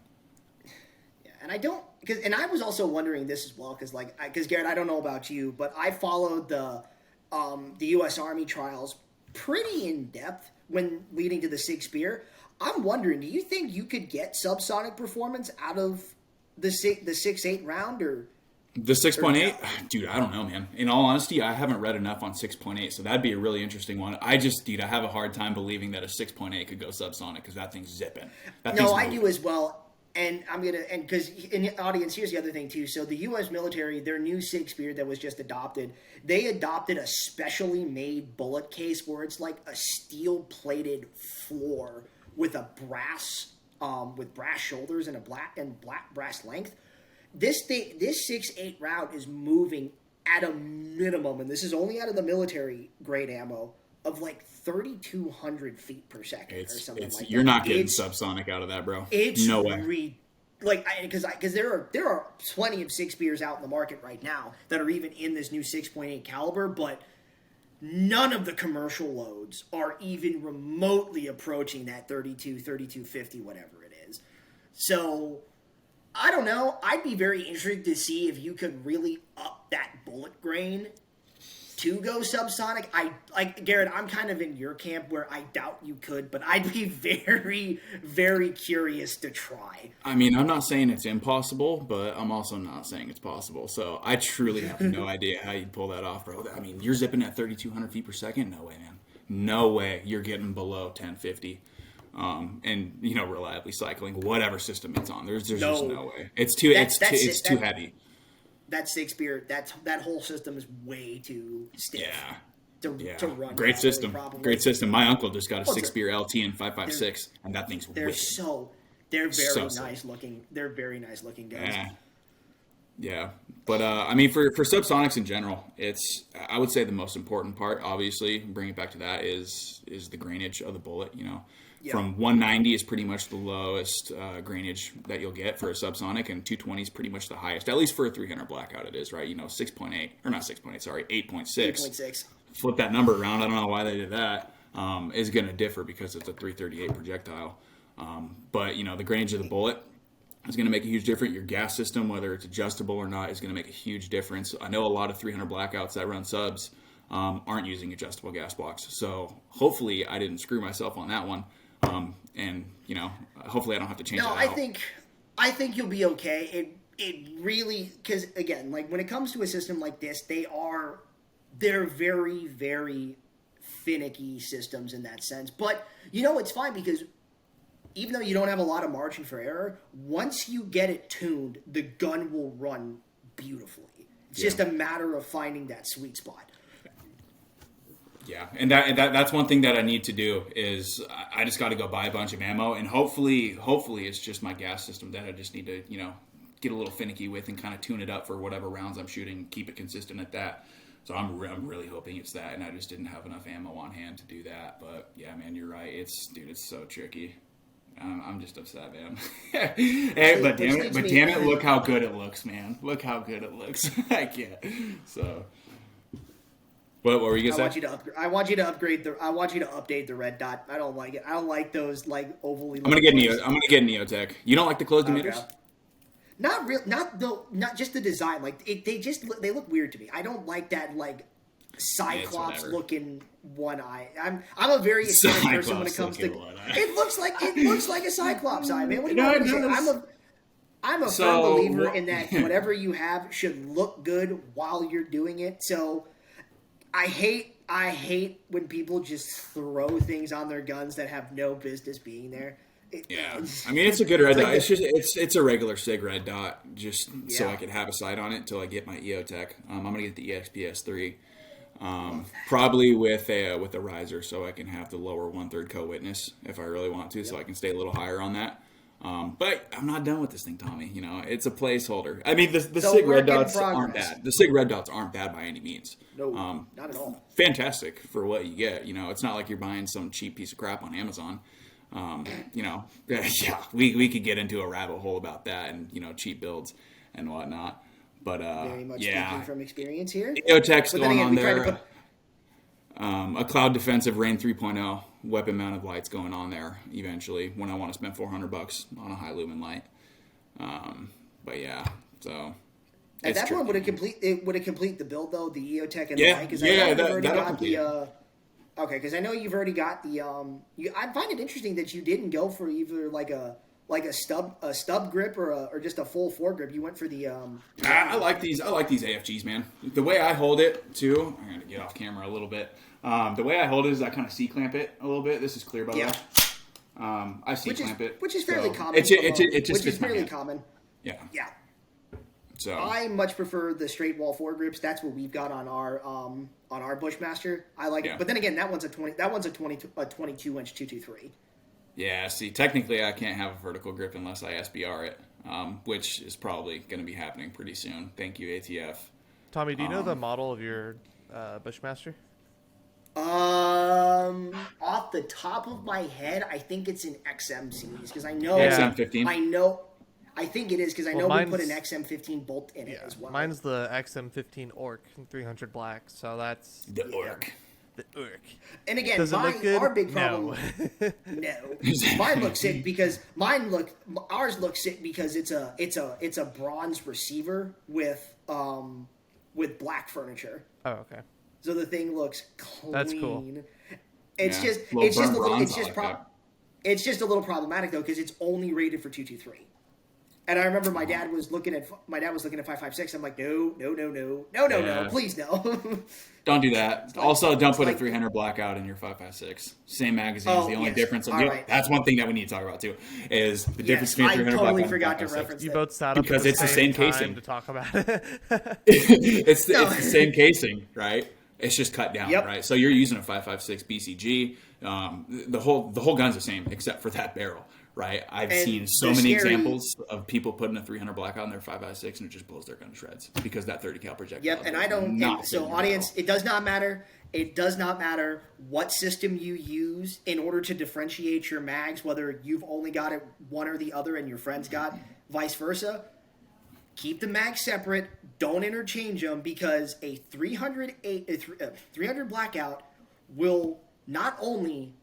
And I was also wondering this as well, because Garrett, I don't know about you, but I followed the U.S. Army trials pretty in depth when leading to the SIG Spear. I'm wondering, do you think you could get subsonic performance out of the 6.8 round or the 6.8? Dude, I don't know, man. In all honesty, I haven't read enough on 6.8, so that'd be a really interesting one. I have a hard time believing that a 6.8 could go subsonic because that thing's zipping. I do as well. And because in the audience, here's the other thing too. So the U.S. military, their new SIG Spear that was just adopted, they adopted a specially made bullet case where it's like a steel-plated floor with a brass shoulders and black brass length. This 6.8 round is moving at a minimum, and this is only out of the military grade ammo, of like 3,200 feet per second or something like that. You're not getting subsonic out of that, bro. It's no way. Because there are plenty of SIG Spears out in the market right now that are even in this new 6.8 caliber, but none of the commercial loads are even remotely approaching that 3250, whatever it is. So I don't know. I'd be very interested to see if you could really up that bullet grain to go subsonic. Garrett, I'm kind of in your camp where I doubt you could, but I'd be very, very curious to try. I mean, I'm not saying it's impossible, but I'm also not saying it's possible. So I truly have no idea how you'd pull that off, bro. I mean, you're zipping at 3,200 feet per second? No way, man. No way you're getting below 1050. And reliably cycling whatever system it's on. There's just no way. It's too heavy. That SIG Spear, that whole system is way too stiff to run. Great system. Great system. My uncle just got a SIG Spear LT in 5.56, and that thing's wicked. They're very nice looking. They're very nice looking guns. Yeah. But, I mean, for subsonics in general, I would say the most important part, obviously, bringing it back to that, is the grainage of the bullet, Yeah. From 190 is pretty much the lowest grainage that you'll get for a subsonic, and 220 is pretty much the highest, at least for a 300 Blackout it is, right? 6.8, or not 6.8, sorry, 8.6. 8.6. Flip that number around, I don't know why they did that, is going to differ because it's a 338 projectile. But, the grainage of the bullet is going to make a huge difference. Your gas system, whether it's adjustable or not, is going to make a huge difference. I know a lot of 300 Blackouts that run subs aren't using adjustable gas blocks, so hopefully I didn't screw myself on that one. And hopefully I don't have to change that out. I think you'll be okay. It really, because again, like when it comes to a system like this, they're very, very finicky systems in that sense. But it's fine because even though you don't have a lot of margin for error, once you get it tuned, the gun will run beautifully. It's just a matter of finding that sweet spot. Yeah, and that's one thing that I need to do is I just got to go buy a bunch of ammo, and hopefully it's just my gas system that I just need to get a little finicky with and kind of tune it up for whatever rounds I'm shooting, keep it consistent at that. So I'm really hoping it's that, and I just didn't have enough ammo on hand to do that. But yeah, man, you're right. It's so tricky. I'm just upset, man. Hey, but damn it, look how good it looks, man. Look how good it looks. I can't. So. What were you gonna say? I want you to update the red dot. I don't like it. I don't like those overly. I'm gonna get Neotech. You don't like the closed emitters? Not real. Not just the design. They look weird to me. I don't like that Cyclops looking one eye. I'm a very aesthetic person when it comes to. It looks like a Cyclops eye, man. What do you want me to say? I'm a firm believer in that whatever you have should look good while you're doing it. So. I hate when people just throw things on their guns that have no business being there. Yeah, I mean it's a good red dot. like It's just it's a regular SIG red dot, just so Yeah. I can have a sight on it until I get my EOTech. I'm gonna get the EXPS3, probably with a riser, so I can have the lower 1/3 co-witness if I really want to, so I can stay a little higher on that. But I'm not done with this thing, Tommy. You know, it's a placeholder. I mean, the So SIG work red in dots aren't progress. bad. The SIG red dots aren't bad by any means. No, not at all. Fantastic for what you get. You know, it's not like you're buying some cheap piece of crap on Amazon. You know, yeah, we could get into a rabbit hole about that and, you know, cheap builds and whatnot. But Very much yeah, speaking from experience here. EOTech's But then going again, on we try to there. A cloud defensive Rain 3.0 weapon mounted lights going on there eventually when I want to spend $400 on a high lumen light. But yeah, so. At it's that point, tricky. would it complete the build though, the EOTech and the Yeah, light? Because yeah, I know you've that- already that'll got complete the. Okay, because I know you've already got the. I find it interesting that you didn't go for either like a stub grip or just a full foregrip. You went for the. I like these. I like these AFGs, man. The way I hold it too. I'm gonna get off camera a little bit. The way I hold it is I kind of C-clamp it a little bit. This is clear, by the Yeah. way. I C-clamp it, which is fairly so common. It just which fits is my fairly hand. common. Yeah. Yeah. So I much prefer the straight wall foregrips. That's what we've got on our Bushmaster. I like Yeah. it, but then again, that one's a 22 inch 223. yeah. See, technically, I can't have a vertical grip unless I SBR it, which is probably going to be happening pretty soon. Thank you, ATF. Tommy, do you know the model of your Bushmaster? Off the top of my head, I think it's an XM series because I know Yeah. XM15. I think it is because I Well, know we put an mine's- XM15 bolt in it as well. Mine's the XM15 Orc 300 black, so that's The orc. the Orc. And again, Does it look good? our big problem. No. No, mine looks sick because ours looks sick because it's a bronze receiver with black furniture. Oh, okay. So the thing looks clean. That's cool. It's Yeah. just Little it's just burnt a little bronze, I like that. it's just a little problematic though because it's only rated for 223. And I remember my dad was looking at 5.56. I'm like, no, please no. Don't do that. Also, don't put a like- 300 blackout in your 5.56. Same magazines. Oh, the only yes. difference. All right. That's one thing that we need to talk about too. Is the difference between I 300 totally black and forgot to 5.56. reference You that. both sat up Because at the it's the same same time casing. to talk about it. it's the same casing, right? It's just cut down, Yep. right? So you're using a 5.56 BCG. The whole gun's the same except for that barrel, right? I've And seen so the many scary- examples of people putting a 300 blackout in their 5.56 and it just blows their gun to shreds because that 30 cal projectile. Yep, and I does don't. not And fit so, in your audience, barrel. it does not matter. It does not matter what system you use in order to differentiate your mags, whether you've only got it one or the other and your friends got vice versa. Keep the mags separate. Don't interchange them because a 300 blackout will not only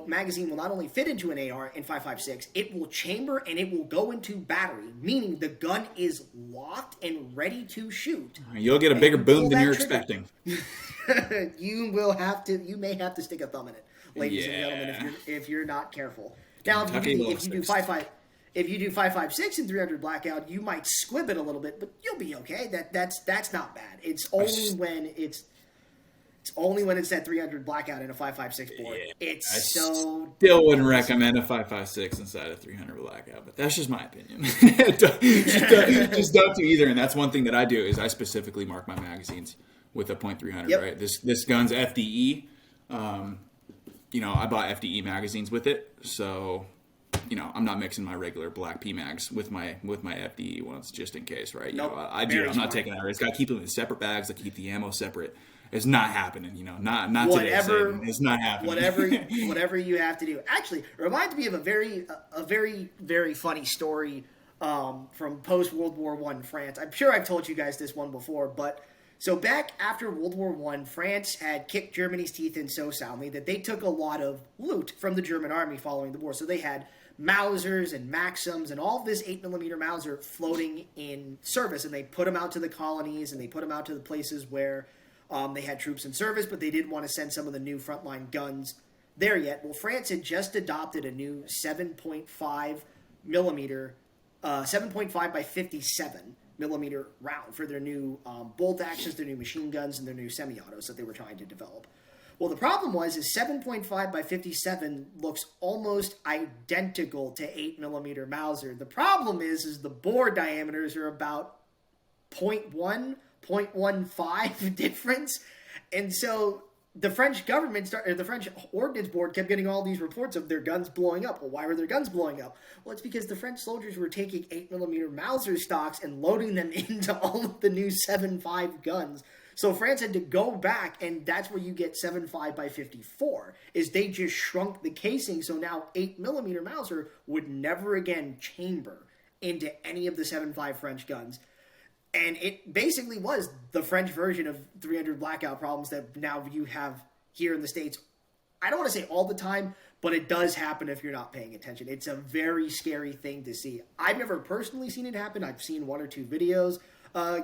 magazine will not only fit into an AR in 5.56, it will chamber and it will go into battery, meaning the gun is locked and ready to shoot. You'll get a bigger pull boom than that you're trigger. expecting. You may have to stick a thumb in it, ladies and gentlemen, if you're not careful. Now, if Kentucky you do Lowesters. 5.56 and 300 blackout, you might squib it a little bit, but you'll be okay. That's not bad. It's only when it's that 300 blackout in a 5.56 board. It's I so still wouldn't recommend a 5.56 inside a 300 blackout, but that's just my opinion. just don't do either. And that's one thing that I do is I specifically mark my magazines with a .300. Yep. Right. This gun's FDE. I bought FDE magazines with it, so I'm not mixing my regular black P mags with my FDE ones just in case, right? Nope. I do. Very I'm not smart. taking that risk. I keep them in separate bags. I keep the ammo separate. It's not happening. Not today. Whatever- Satan. It's not happening. whatever you have to do. Actually, it reminds me of a very very funny story from post World War I France. I'm sure I've told you guys this one before, but so back after World War I, France had kicked Germany's teeth in so soundly that they took a lot of loot from the German army following the war. So they had Mausers and Maxims and all this 8mm Mauser floating in service, and they put them out to the colonies and they put them out to the places where they had troops in service, but they didn't want to send some of the new frontline guns there yet. Well, France had just adopted a new 7.5 millimeter, 7.5 by 57 millimeter round for their new bolt actions, their new machine guns, and their new semi-autos that they were trying to develop. Well, the problem is 7.5 by 57 looks almost identical to 8mm Mauser. The problem is the bore diameters are about 0.1, 0.15 difference. And so the French government, the French Ordnance Board kept getting all these reports of their guns blowing up. Well, why were their guns blowing up? Well, it's because the French soldiers were taking 8mm Mauser stocks and loading them into all of the new 7.5 guns. So France had to go back, and that's where you get 7.5 by 54, is they just shrunk the casing, so now 8mm Mauser would never again chamber into any of the 7.5 French guns. And it basically was the French version of 300 blackout problems that now you have here in the States. I don't want to say all the time, but it does happen if you're not paying attention. It's a very scary thing to see. I've never personally seen it happen. I've seen one or two videos.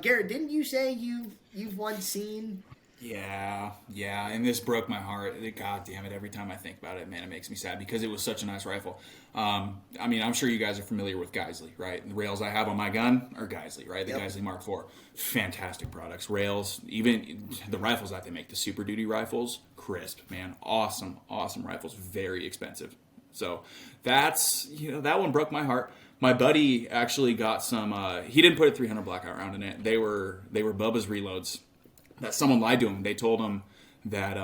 Garrett, didn't you say you've once seen? Yeah, and this broke my heart. God damn it, every time I think about it, man, it makes me sad because it was such a nice rifle. I mean, I'm sure you guys are familiar with Geisley, right? The rails I have on my gun are Geisley, right? The Geisley Mark IV. Fantastic products. Rails, even the rifles that they make, the Super Duty rifles, crisp, man. Awesome rifles, very expensive. So that's, that one broke my heart. My buddy actually got some, he didn't put a 300 blackout round in it. They were Bubba's reloads. That someone lied to him. They told him that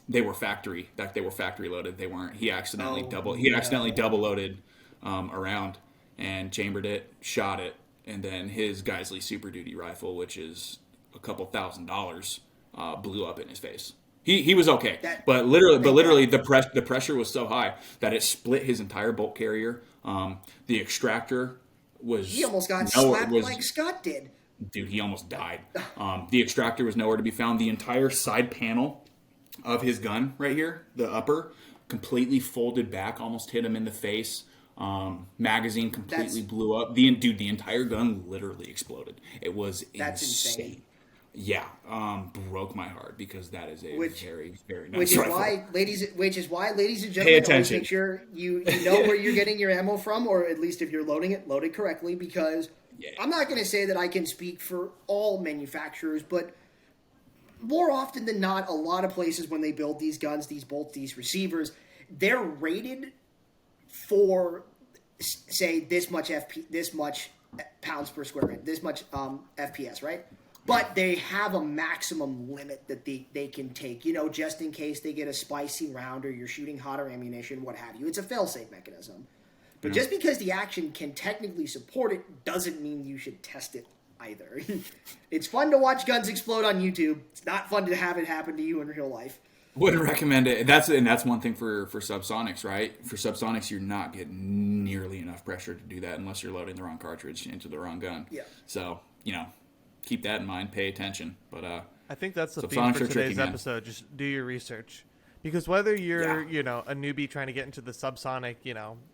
they were factory loaded. They weren't. He accidentally double loaded a round and chambered it, shot it, and then his Geisley Super Duty rifle, which is a couple $1,000s, blew up in his face. He was okay, but literally the pressure was so high that it split his entire bolt carrier. The extractor was he almost got slapped like Scott did. Dude, he almost died. The extractor was nowhere to be found. The entire side panel of his gun right here, the upper, completely folded back, almost hit him in the face. Magazine completely blew up. The entire gun literally exploded. It was insane. Yeah, broke my heart because that is a very, very nice rifle. Which is why, ladies and gentlemen, always make sure you know where you're getting your ammo from, or at least if you're loading it, load it correctly, because I'm not going to say that I can speak for all manufacturers, but more often than not, a lot of places when they build these guns, these bolts, these receivers, they're rated for, say, this much pounds per square inch, this much FPS, right? But they have a maximum limit that they can take, just in case they get a spicy round or you're shooting hotter ammunition, what have you. It's a fail-safe mechanism. But just because the action can technically support it doesn't mean you should test it either. It's fun to watch guns explode on YouTube. It's not fun to have it happen to you in real life. Wouldn't recommend it. That's one thing for subsonics, right? For subsonics, you're not getting nearly enough pressure to do that unless you're loading the wrong cartridge into the wrong gun. Yeah. So, keep that in mind. Pay attention. But I think that's the theme for today's episode. Just do your research. Because whether you're, a newbie trying to get into the subsonic,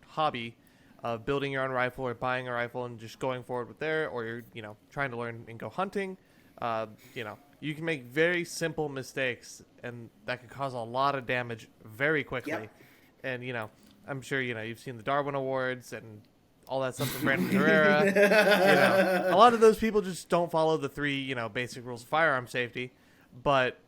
hobby of building your own rifle or buying a rifle and just going forward with there, or you're, trying to learn and go hunting, you can make very simple mistakes and that can cause a lot of damage very quickly. Yep. And, I'm sure, you've seen the Darwin Awards and all that stuff from Brandon Herrera. A lot of those people just don't follow the 3, basic rules of firearm safety, but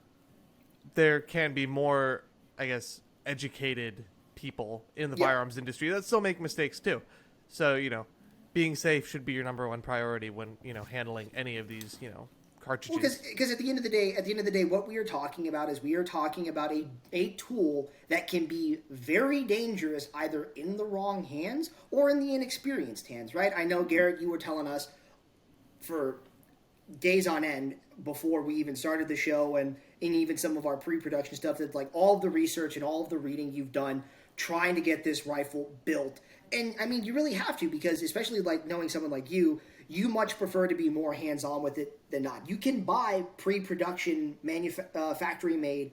there can be more, I guess, educated people in the firearms industry that still make mistakes too. So, being safe should be your number one priority when, handling any of these, cartridges. Well, because at the end of the day, what we are talking about is a tool that can be very dangerous either in the wrong hands or in the inexperienced hands, right? I know, Garrett, you were telling us for days on end before we even started the show and even some of our pre-production stuff that like all of the research and all of the reading you've done trying to get this rifle built. And I mean, you really have to, because especially like knowing someone like you much prefer to be more hands-on with it than not. You can buy pre-production factory-made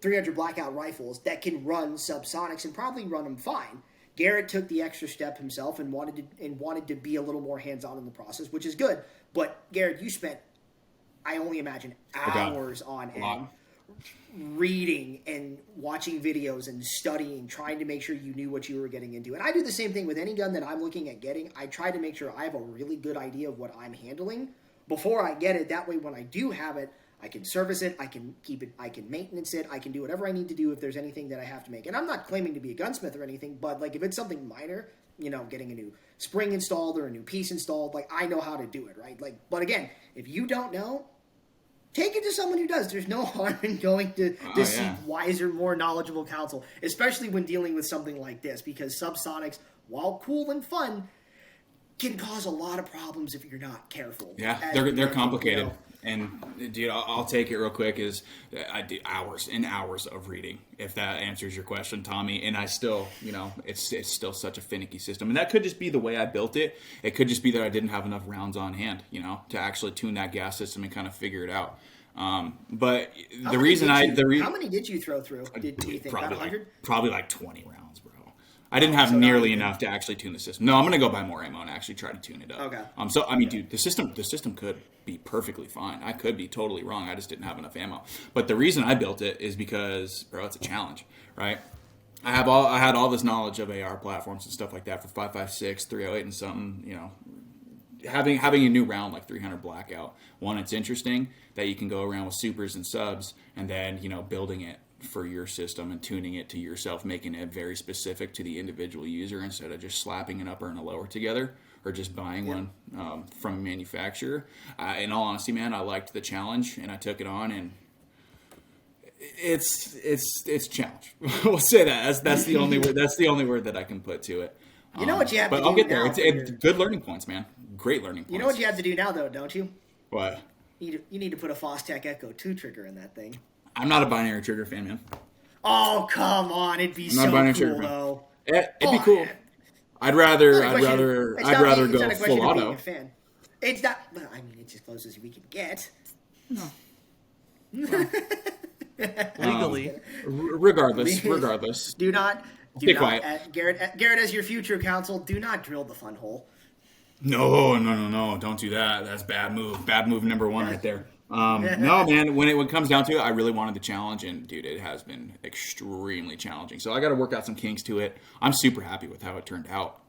300 blackout rifles that can run subsonics and probably run them fine. Garrett took the extra step himself and wanted to be a little more hands-on in the process, which is good. But Garrett, you spent, I only imagine, hours on end reading and watching videos and studying, trying to make sure you knew what you were getting into. And I do the same thing with any gun that I'm looking at getting. I try to make sure I have a really good idea of what I'm handling before I get it. That way, when I do have it, I can service it, I can keep it, I can maintenance it, I can do whatever I need to do if there's anything that I have to make. And I'm not claiming to be a gunsmith or anything, but like if it's something minor, getting a new spring installed or a new piece installed, like I know how to do it, right? Like, but again, if you don't know, take it to someone who does. There's no harm in going to seek wiser, more knowledgeable counsel, especially when dealing with something like this, because subsonics, while cool and fun, can cause a lot of problems if you're not careful. Yeah, they're complicated. And dude, I'll take it real quick. Is I do hours and hours of reading, if that answers your question, Tommy. And I still, it's still such a finicky system. And that could just be the way I built it. It could just be that I didn't have enough rounds on hand, to actually tune that gas system and kind of figure it out. But how many did you throw through? Do you think probably like 20 rounds, bro. I didn't have nearly enough to actually tune the system. No, I'm gonna go buy more ammo and actually try to tune it up. Okay. So I mean, dude, the system could be perfectly fine. I could be totally wrong. I just didn't have enough ammo. But the reason I built it is because, bro, it's a challenge, right? I had all this knowledge of AR platforms and stuff like that for 5.56, 308, and something. Having a new round like 300 Blackout. One, it's interesting that you can go around with supers and subs, and then building it for your system and tuning it to yourself, making it very specific to the individual user instead of just slapping an upper and a lower together or just buying one from a manufacturer. In all honesty, man, I liked the challenge and I took it on, and it's challenge. We'll say that. That's the only word. That's the only word that I can put to it. You know what you have to do. But I'll get there. It's good learning points, man. Great learning points. You know what you have to do now, though, don't you? What? You need to put a Fostech Echo 2 trigger in that thing. I'm not a binary trigger fan, man. Oh, come on. It'd be so cool, though. It'd be cool. I'd rather go full auto. It's not. Well, I mean, it's as close as we can get. No. Legally. Regardless. Do not. Stay quiet. Garrett, as your future counsel, do not drill the fun hole. No. Don't do that. That's bad move. Bad move number one right there. No, man, when it comes down to it, I really wanted the challenge, and dude, it has been extremely challenging. So I got to work out some kinks to it. I'm super happy with how it turned out.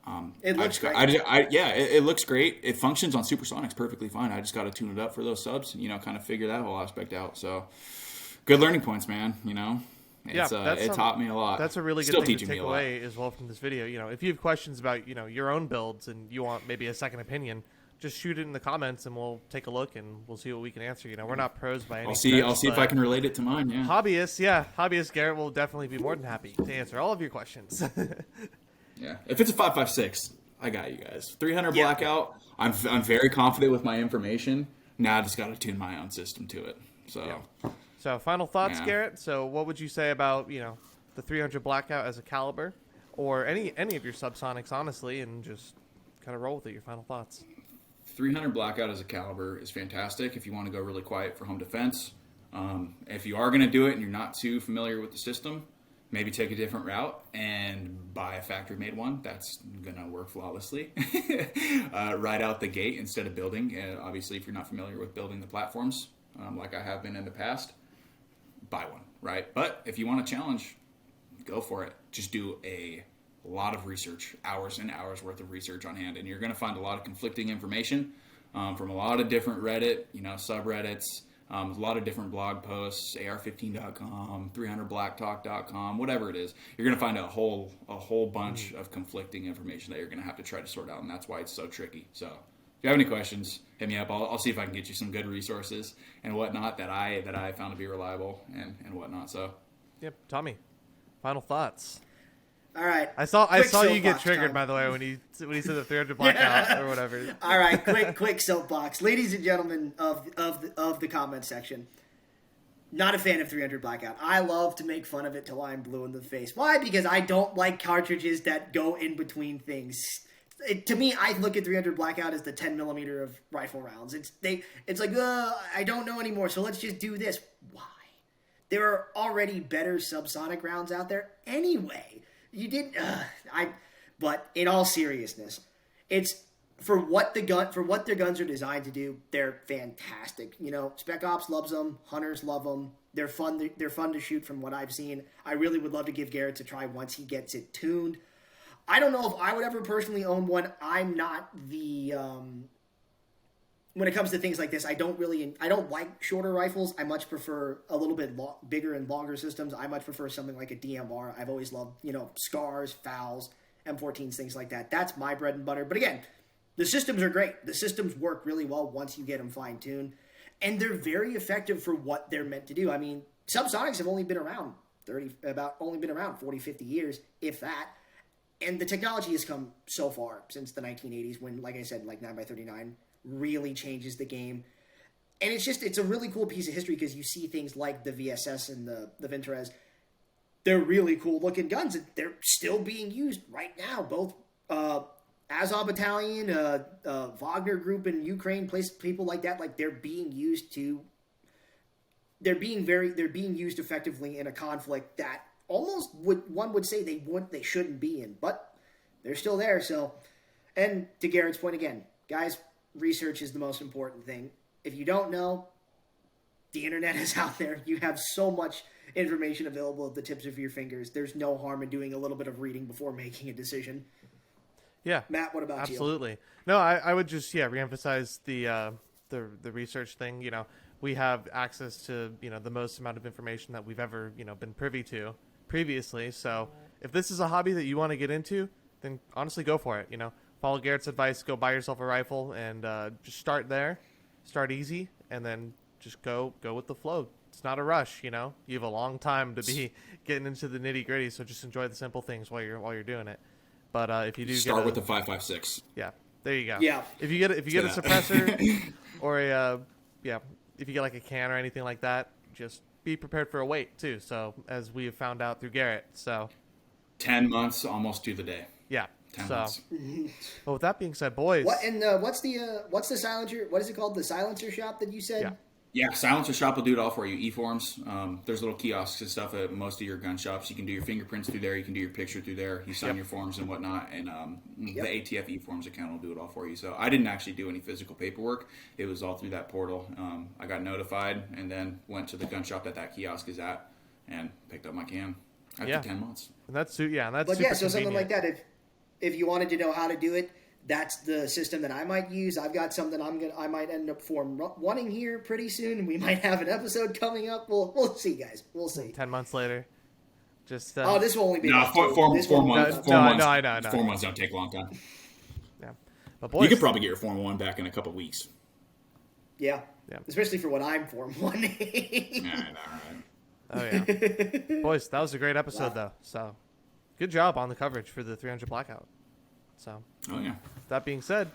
It looks great. It looks great. It functions on Supersonics perfectly fine. I just got to tune it up for those subs, kind of figure that whole aspect out. So good learning points, man. It taught me a lot. That's a really good thing to take away as well from this video. If you have questions about, your own builds and you want maybe a second opinion, just shoot it in the comments and we'll take a look and we'll see what we can answer. We're not pros by any I'll see if I can relate it to mine. Yeah. Hobbyists Garrett will definitely be more than happy to answer all of your questions. Yeah. If it's a 5.56, I got you guys. 300 Blackout. I'm very confident with my information. Now I just got to tune my own system to it. So final thoughts, Garrett. So what would you say about, the 300 Blackout as a caliber or any of your subsonics, honestly, and just kind of roll with it, your final thoughts? 300 Blackout as a caliber is fantastic if you want to go really quiet for home defense. If you are going to do it and you're not too familiar with the system, maybe take a different route and buy a factory-made one. That's going to work flawlessly right out the gate instead of building. Obviously, if you're not familiar with building the platforms, like I have been in the past, buy one, right? But if you want a challenge, go for it. Just do a lot of research, hours and hours worth of research on hand, and you're going to find a lot of conflicting information from a lot of different Reddit, subreddits, a lot of different blog posts, ar15.com, 300blacktalk.com, whatever it is. You're going to find a whole bunch of conflicting information that you're going to have to try to sort out, and that's why it's so tricky. So if you have any questions, hit me up. I'll see if I can get you some good resources and whatnot that I found to be reliable and whatnot. So, yep, Tommy, final thoughts. All right. I saw you get triggered, by the way, when he said the 300 Blackout or whatever. All right, quick soapbox, ladies and gentlemen of the comment section. Not a fan of 300 Blackout. I love to make fun of it till I'm blue in the face. Why? Because I don't like cartridges that go in between things. To me, I look at 300 Blackout as the 10 millimeter of rifle rounds. It's like I don't know anymore, so let's just do this. Why? There are already better subsonic rounds out there anyway. You did, but in all seriousness, it's for what their guns are designed to do. They're fantastic. Spec Ops loves them. Hunters love them. They're fun. They're fun to shoot from what I've seen. I really would love to give Garrett a try once he gets it tuned. I don't know if I would ever personally own one. I'm not the when it comes to things like this, I don't like shorter rifles. I much prefer a little bit bigger and longer systems. I much prefer something like a DMR. I've always loved, SCARs, FALs, M14s, things like that. That's my bread and butter. But again, the systems are great. The systems work really well once you get them fine-tuned. And they're very effective for what they're meant to do. I mean, subsonics have only been around 40, 50 years, if that. And the technology has come so far since the 1980s when, like I said, like 9x39 really changes the game. And it's a really cool piece of history because you see things like the VSS and the Vintorez. They're really cool looking guns. And they're still being used right now. Both Azov Battalion, Wagner Group in Ukraine, people like that, like they're being used effectively in a conflict that almost one would say they shouldn't be in, but they're still there. So, and to Garrett's point again, guys, research is the most important thing. If you don't know, the internet is out there. You have so much information available at the tips of your fingers. There's no harm in doing a little bit of reading before making a decision. Yeah, Matt, what about you? Absolutely. No, I would just reemphasize the research thing. We have access to the most amount of information that we've ever been privy to previously. So if this is a hobby that you want to get into, then honestly go for it. Follow Garrett's advice, go buy yourself a rifle, and just start there, start easy, and then just go with the flow. It's not a rush. You have a long time to be getting into the nitty gritty. So just enjoy the simple things while you're doing it. But if you do start with the 5.56. Yeah, there you go. Yeah. If you get a suppressor or if you get like a can or anything like that, just be prepared for a wait too. So as we have found out through Garrett, 10 months almost to the day. Yeah. 10 months. But with that being said, boys. What's the silencer? What is it called? The silencer shop that you said? Yeah, Silencer Shop will do it all for you. E-forms. There's little kiosks and stuff at most of your gun shops. You can do your fingerprints through there. You can do your picture through there. You sign your forms and whatnot. And the ATF E-forms account will do it all for you. So I didn't actually do any physical paperwork. It was all through that portal. I got notified and then went to the gun shop that kiosk is at and picked up my can after 10 months. And that's super so something convenient. like that. If you wanted to know how to do it, that's the system that I might use. I've got something I might end up wanting here pretty soon, and we might have an episode coming up. We'll see, guys. We'll see. 10 months later, just this will only be 4 months. 4 months. I know. 4 months don't take a long time. Yeah, but boys, You could probably get your Form 1 back in a couple weeks. Yeah, especially for what I'm Form 1. Oh yeah, boys, that was a great episode though. So, good job on the coverage for the 300 blackout. So, that being said,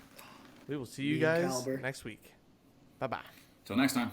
we will see you guys next week. Bye-bye. Till next time.